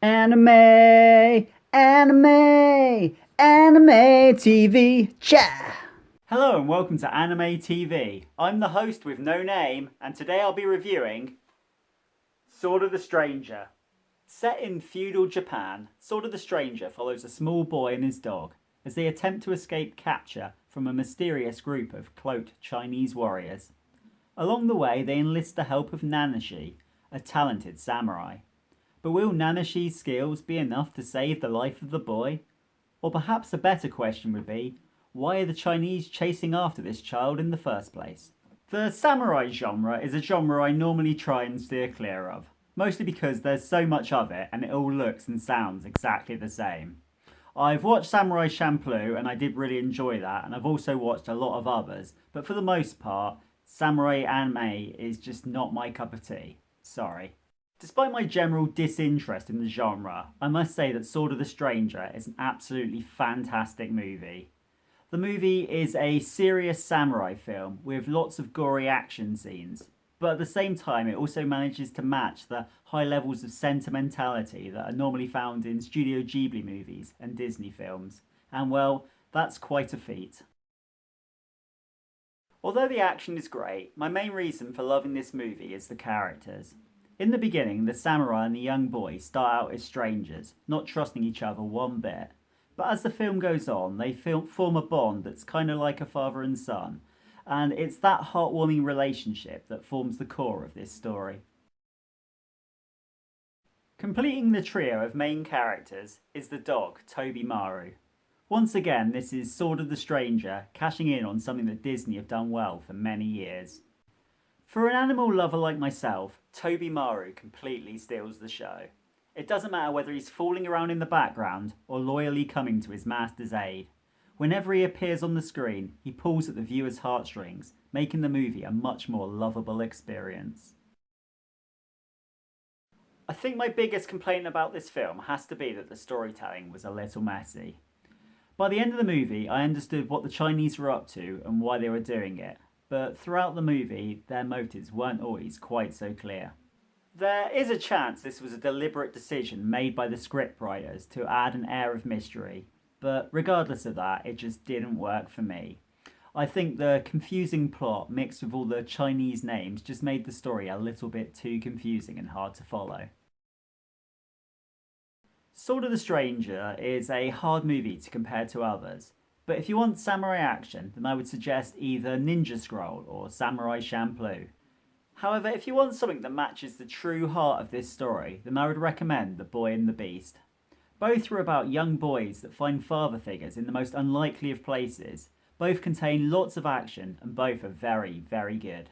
Anime, anime TV, cha! Hello and welcome to Anime TV. I'm the host with no name, and today I'll be reviewing Sword of the Stranger. Set in feudal Japan, Sword of the Stranger follows a small boy and his dog as they attempt to escape capture from a mysterious group of cloaked Chinese warriors. Along the way, they enlist the help of Nanashi, a talented samurai. But will Nanashi's skills be enough to save the life of the boy? Or perhaps a better question would be, why are the Chinese chasing after this child in the first place? The samurai genre is a genre I normally try and steer clear of, mostly because there's so much of it and it all looks and sounds exactly the same. I've watched Samurai Champloo and I did really enjoy that, and I've also watched a lot of others, but for the most part, samurai anime is just not my cup of tea. Sorry. Despite my general disinterest in the genre, I must say that Sword of the Stranger is an absolutely fantastic movie. The movie is a serious samurai film with lots of gory action scenes, but at the same time it also manages to match the high levels of sentimentality that are normally found in Studio Ghibli movies and Disney films, and well, that's quite a feat. Although the action is great, my main reason for loving this movie is the characters. In the beginning, the samurai and the young boy start out as strangers, not trusting each other one bit. But as the film goes on, they form a bond that's kind of like a father and son, and it's that heartwarming relationship that forms the core of this story. Completing the trio of main characters is the dog, Tobymaru. Once again, this is Sword of the Stranger, cashing in on something that Disney have done well for many years. For an animal lover like myself, Tobymaru completely steals the show. It doesn't matter whether he's fooling around in the background or loyally coming to his master's aid. Whenever he appears on the screen, he pulls at the viewer's heartstrings, making the movie a much more lovable experience. I think my biggest complaint about this film has to be that the storytelling was a little messy. By the end of the movie, I understood what the Chinese were up to and why they were doing it, but throughout the movie, their motives weren't always quite so clear. There is a chance this was a deliberate decision made by the scriptwriters to add an air of mystery, but regardless of that, it just didn't work for me. I think the confusing plot mixed with all the Chinese names just made the story a little bit too confusing and hard to follow. Sword of the Stranger is a hard movie to compare to others, but if you want samurai action, then I would suggest either Ninja Scroll or Samurai Champloo. However, if you want something that matches the true heart of this story, then I would recommend The Boy and the Beast. Both are about young boys that find father figures in the most unlikely of places. Both contain lots of action and both are very, very good.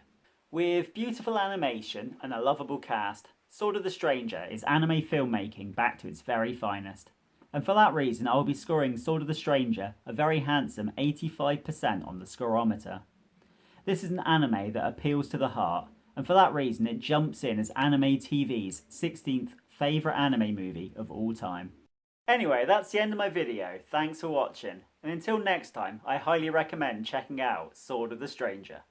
With beautiful animation and a lovable cast, Sword of the Stranger is anime filmmaking back to its very finest. And for that reason, I will be scoring Sword of the Stranger a very handsome 85% on the scoreometer. This is an anime that appeals to the heart, and for that reason it jumps in as Anime TV's 16th favourite anime movie of all time. Anyway, that's the end of my video. Thanks for watching, and until next time, I highly recommend checking out Sword of the Stranger.